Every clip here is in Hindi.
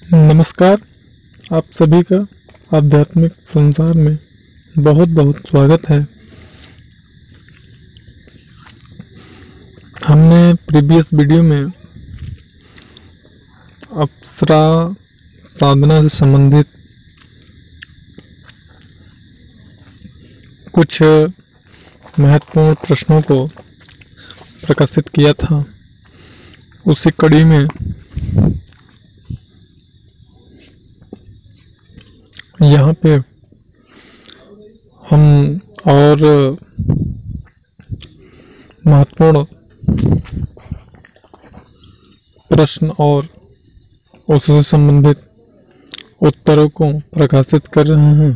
नमस्कार। आप सभी का आध्यात्मिक संसार में बहुत बहुत स्वागत है। हमने प्रीवियस वीडियो में अप्सरा साधना से संबंधित कुछ महत्वपूर्ण प्रश्नों को प्रकाशित किया था। उसी कड़ी में यहाँ पे हम और महत्वपूर्ण प्रश्न और उससे संबंधित उत्तरों को प्रकाशित कर रहे हैं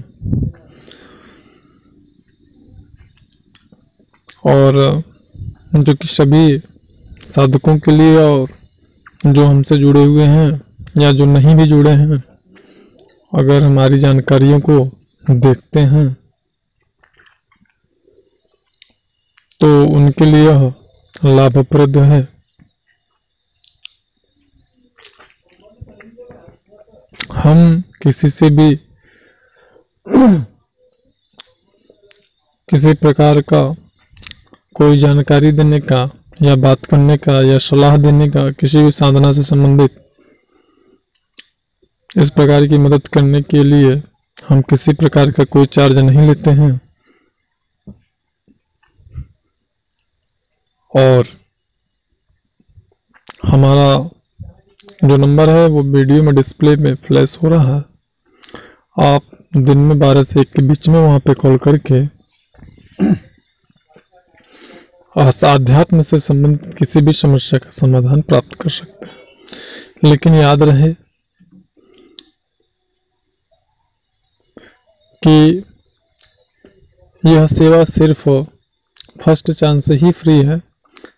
और जो कि सभी साधकों के लिए और जो हमसे जुड़े हुए हैं या जो नहीं भी जुड़े हैं, अगर हमारी जानकारियों को देखते हैं तो उनके लिए यह लाभप्रद है। हम किसी से भी किसी प्रकार का कोई जानकारी देने का या बात करने का या सलाह देने का, किसी भी साधना से संबंधित इस प्रकार की मदद करने के लिए हम किसी प्रकार का कोई चार्ज नहीं लेते हैं और हमारा जो नंबर है वो वीडियो में डिस्प्ले में फ्लैश हो रहा है। आप दिन में 12 से 1 के बीच में वहाँ पे कॉल करके अध्यात्म से संबंधित किसी भी समस्या का समाधान प्राप्त कर सकते हैं। लेकिन याद रहे कि यह सेवा सिर्फ फर्स्ट चांस से ही फ्री है।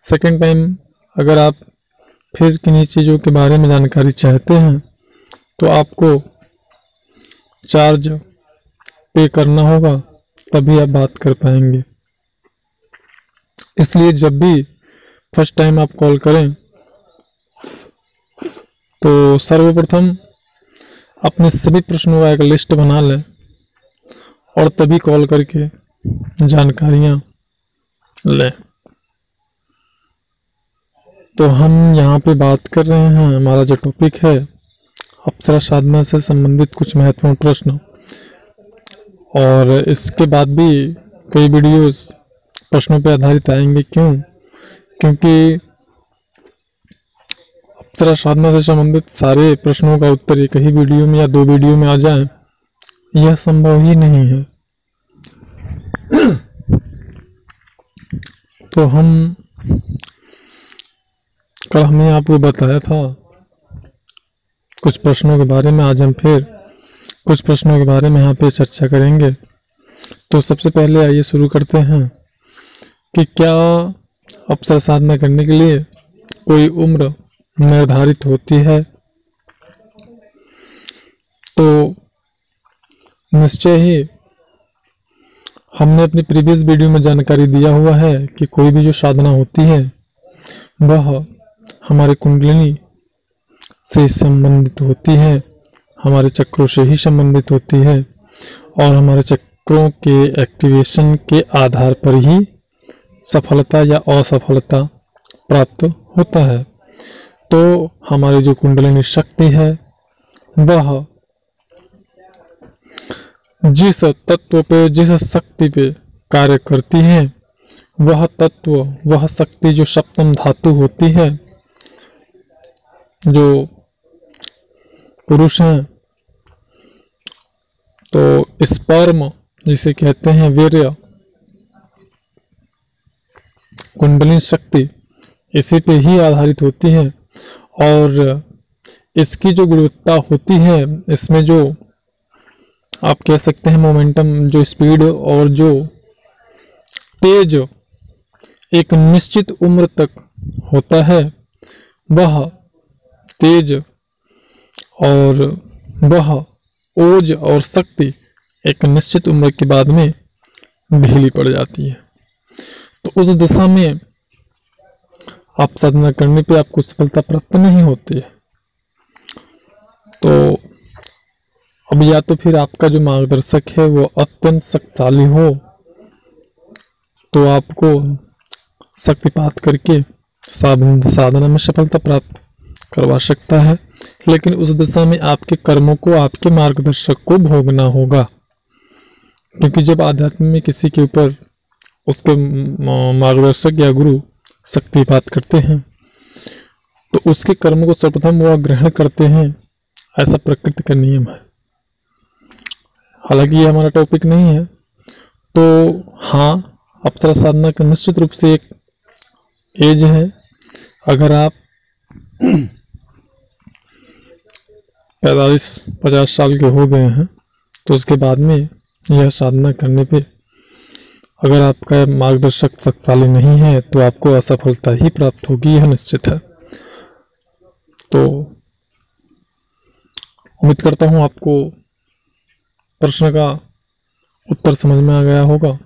सेकंड टाइम अगर आप फिर किन्हीं चीज़ों के बारे में जानकारी चाहते हैं तो आपको चार्ज पे करना होगा, तभी आप बात कर पाएंगे। इसलिए जब भी फर्स्ट टाइम आप कॉल करें तो सर्वप्रथम अपने सभी प्रश्नों का एक लिस्ट बना लें और तभी कॉल करके जानकारियाँ लें। तो हम यहाँ पे बात कर रहे हैं, हमारा जो टॉपिक है अप्सरा साधना से संबंधित कुछ महत्वपूर्ण प्रश्न, और इसके बाद भी कई वीडियोस प्रश्नों पे आधारित आएंगे। क्योंकि अप्सरा साधना से संबंधित सारे प्रश्नों का उत्तर एक ही वीडियो में या 2 वीडियो में आ जाए, यह संभव ही नहीं है। तो कल हमने आपको बताया था कुछ प्रश्नों के बारे में, आज हम फिर कुछ प्रश्नों के बारे में यहाँ पे चर्चा करेंगे। तो सबसे पहले आइए शुरू करते हैं कि क्या अप्सरा साधना करने के लिए कोई उम्र निर्धारित होती है? तो निश्चय ही हमने अपनी प्रीवियस वीडियो में जानकारी दिया हुआ है कि कोई भी जो साधना होती है वह हमारे कुंडलिनी से संबंधित होती है, हमारे चक्रों से ही संबंधित होती है और हमारे चक्रों के एक्टिवेशन के आधार पर ही सफलता या असफलता प्राप्त होता है। तो हमारी जो कुंडलिनी शक्ति है वह जिस तत्व पे, जिस शक्ति पे कार्य करती है, वह तत्व, वह शक्ति जो सप्तम धातु होती है, जो पुरुष हैं तो स्पर्म जिसे कहते हैं वीर्य, कुंडलिनी शक्ति इसी पे ही आधारित होती है। और इसकी जो गुणवत्ता होती है, इसमें जो आप कह सकते हैं मोमेंटम, जो स्पीड और जो तेज एक निश्चित उम्र तक होता है, वह तेज और वह ओज और शक्ति एक निश्चित उम्र के बाद में ढीली पड़ जाती है। तो उस दिशा में आप साधना करने पे आपको सफलता प्राप्त नहीं होती है। तो अब या तो फिर आपका जो मार्गदर्शक है वो अत्यंत शक्तिशाली हो, तो आपको शक्तिपात करके साधना में सफलता प्राप्त करवा सकता है, लेकिन उस दिशा में आपके कर्मों को आपके मार्गदर्शक को भोगना होगा। क्योंकि जब आध्यात्म में किसी के ऊपर उसके मार्गदर्शक या गुरु शक्तिपात करते हैं तो उसके कर्मों को सर्वप्रथम वह ग्रहण करते हैं, ऐसा प्रकृति का नियम है। हालांकि ये हमारा टॉपिक नहीं है। तो हाँ, अप्सरा साधना का निश्चित रूप से एक एज है। अगर आप 45-50 साल के हो गए हैं तो उसके बाद में यह साधना करने पे अगर आपका मार्गदर्शक शक्तिशाली नहीं है तो आपको असफलता ही प्राप्त होगी, यह निश्चित है। तो उम्मीद करता हूँ आपको प्रश्न का उत्तर समझ में आ गया होगा।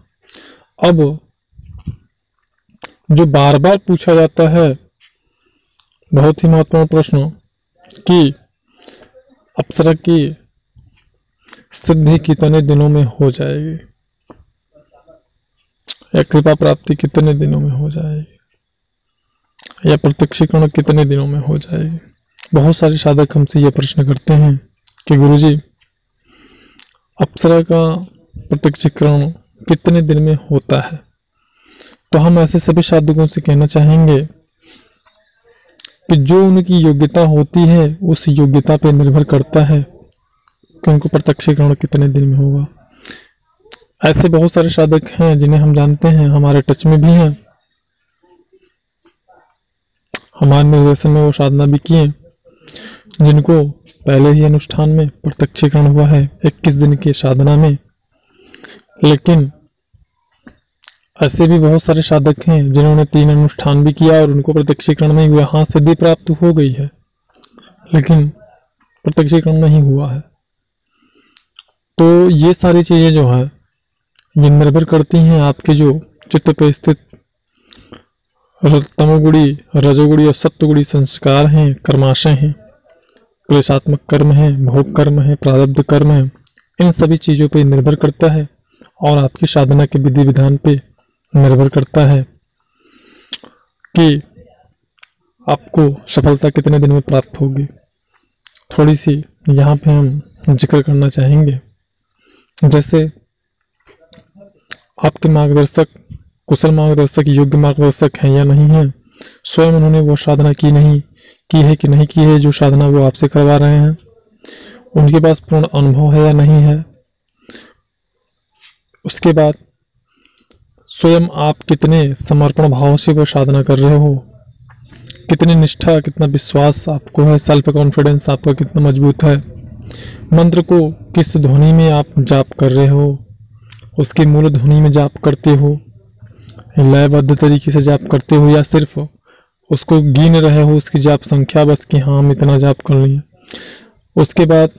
अब जो बार बार पूछा जाता है बहुत ही महत्वपूर्ण प्रश्न कि अप्सरा की सिद्धि कितने दिनों में हो जाएगी या कृपा प्राप्ति कितने दिनों में हो जाएगी या प्रत्यक्षीकरण कितने दिनों में हो जाएगी। बहुत सारे साधक हमसे यह प्रश्न करते हैं कि गुरुजी, अप्सरा का प्रत्यक्षीकरण कितने दिन में होता है। तो हम ऐसे सभी साधकों से कहना चाहेंगे कि जो उनकी योग्यता होती है उस योग्यता पर निर्भर करता है कि उनको प्रत्यक्षीकरण कितने दिन में होगा। ऐसे बहुत सारे साधक हैं जिन्हें हम जानते हैं, हमारे टच में भी हैं, हमारे निर्देशन में वो साधना भी किए, जिनको पहले ही अनुष्ठान में प्रत्यक्षीकरण हुआ है 21 दिन की साधना में। लेकिन ऐसे भी बहुत सारे साधक हैं जिन्होंने 3 अनुष्ठान भी किया और उनको प्रत्यक्षीकरण नहीं हुआ। हाँ, सिद्धि प्राप्त हो गई है लेकिन प्रत्यक्षीकरण नहीं हुआ है। तो ये सारी चीजें जो है ये निर्भर करती हैं आपके जो चित्त पे स्थित तमोगुणी, रजोगुणी और सत्वगुणी संस्कार हैं, कर्माशय हैं, क्लेशात्मक कर्म है, भोग कर्म है, प्रारब्ध कर्म है। इन सभी चीज़ों पे निर्भर करता है और आपकी साधना के विधि विधान पे निर्भर करता है कि आपको सफलता कितने दिन में प्राप्त होगी। थोड़ी सी यहाँ पे हम जिक्र करना चाहेंगे। जैसे आपके मार्गदर्शक कुशल मार्गदर्शक योग्य मार्गदर्शक हैं या नहीं हैं, स्वयं उन्होंने वो साधना की है कि नहीं की है जो साधना वो आपसे करवा रहे हैं, उनके पास पूर्ण अनुभव है या नहीं है। उसके बाद स्वयं आप कितने समर्पण भाव से वो साधना कर रहे हो, कितनी निष्ठा, कितना विश्वास आपको है, सेल्फ कॉन्फिडेंस आपका कितना मजबूत है, मंत्र को किस ध्वनि में आप जाप कर रहे हो, उसकी मूल ध्वनि में जाप करते हो, लयबद्ध तरीके से जाप करते हो या सिर्फ उसको गिन रहे हो उसकी जाप संख्या बस कि हाँ हम इतना जाप कर लिए। उसके बाद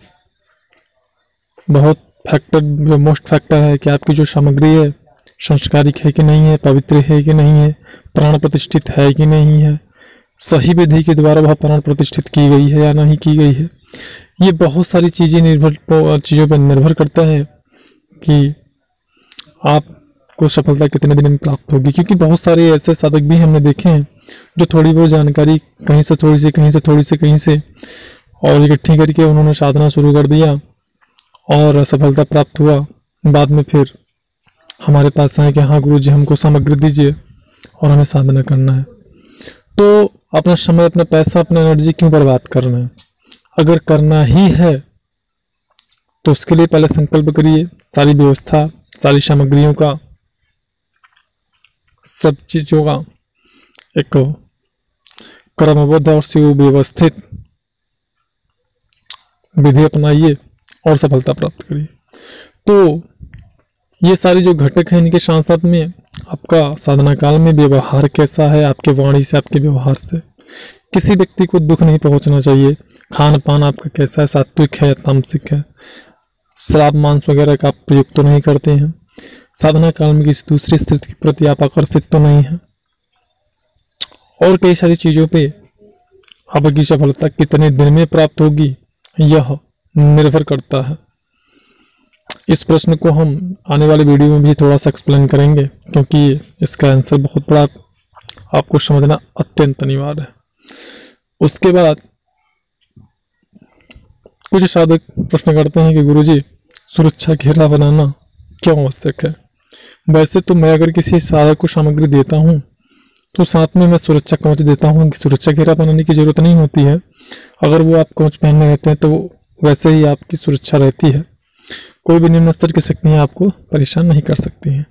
बहुत फैक्टर, मोस्ट फैक्टर है कि आपकी जो सामग्री है संस्कारिक है कि नहीं है, पवित्र है कि नहीं है, प्राण प्रतिष्ठित है कि नहीं है, सही विधि के द्वारा वह प्राण प्रतिष्ठित की गई है या नहीं की गई है। ये बहुत सारी चीज़ों पर निर्भर करता है कि आपको सफलता कितने दिन में प्राप्त होगी। क्योंकि बहुत सारे ऐसे साधक भी हमने देखे हैं जो थोड़ी बहुत जानकारी कहीं से थोड़ी सी, कहीं से थोड़ी सी, कहीं से और इकट्ठी करके उन्होंने साधना शुरू कर दिया और सफलता प्राप्त हुआ। बाद में फिर हमारे पास आए कि हाँ गुरुजी हमको सामग्री दीजिए और हमें साधना करना है। तो अपना समय, अपना पैसा, अपना एनर्जी क्यों बर्बाद करना है। अगर करना ही है तो उसके लिए पहले संकल्प करिए, सारी व्यवस्था, सारी सामग्रियों का, सब चीज़ों का एक क्रमबद्ध और सुव्यवस्थित विधि अपनाइए और सफलता प्राप्त करिए। तो ये सारी जो घटक हैं इनके साथ साथ में आपका साधना काल में व्यवहार कैसा है, आपके वाणी से, आपके व्यवहार से किसी व्यक्ति को दुख नहीं पहुंचना चाहिए। खान पान आपका कैसा है, सात्विक है, तामसिक है, शराब मांस वगैरह का आप प्रयोग तो नहीं करते हैं, साधना काल में किसी दूसरी स्थिति के प्रति आप आकर्षित तो नहीं है, और कई सारी चीज़ों पे आपकी सफलता कितने दिन में प्राप्त होगी यह निर्भर करता है? इस प्रश्न को हम आने वाले वीडियो में भी थोड़ा सा एक्सप्लेन करेंगे, क्योंकि इसका आंसर बहुत बड़ा आपको समझना अत्यंत अनिवार्य है। उसके बाद कुछ साधक प्रश्न करते हैं कि गुरुजी, सुरक्षा घेरा बनाना क्यों आवश्यक है? वैसे तो मैं अगर किसी साधक को सामग्री देता हूँ तो साथ में मैं सुरक्षा कवच देता हूँ कि सुरक्षा घेरा बनाने की जरूरत नहीं होती है। अगर वो आप कवच पहनने रहते हैं तो वैसे ही आपकी सुरक्षा रहती है, कोई भी निम्न स्तर की शक्तियाँ आपको परेशान नहीं कर सकती हैं।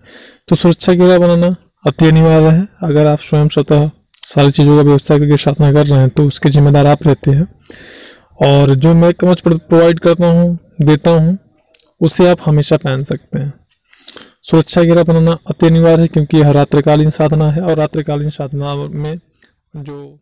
तो सुरक्षा घेरा बनाना अति अनिवार्य है। अगर आप स्वयं स्वतः सारी चीज़ों का व्यवस्था करके साधना कर रहे हैं तो उसके जिम्मेदार आप रहते हैं, और जो मैं कवच प्रोवाइड करता हूँ, देता हूँ, उसे आप हमेशा पहन सकते हैं। सुरक्षा घेरा बनाना अति अनिवार्य है, क्योंकि यह रात्रिकालीन साधना है, और रात्रिकालीन साधना में जो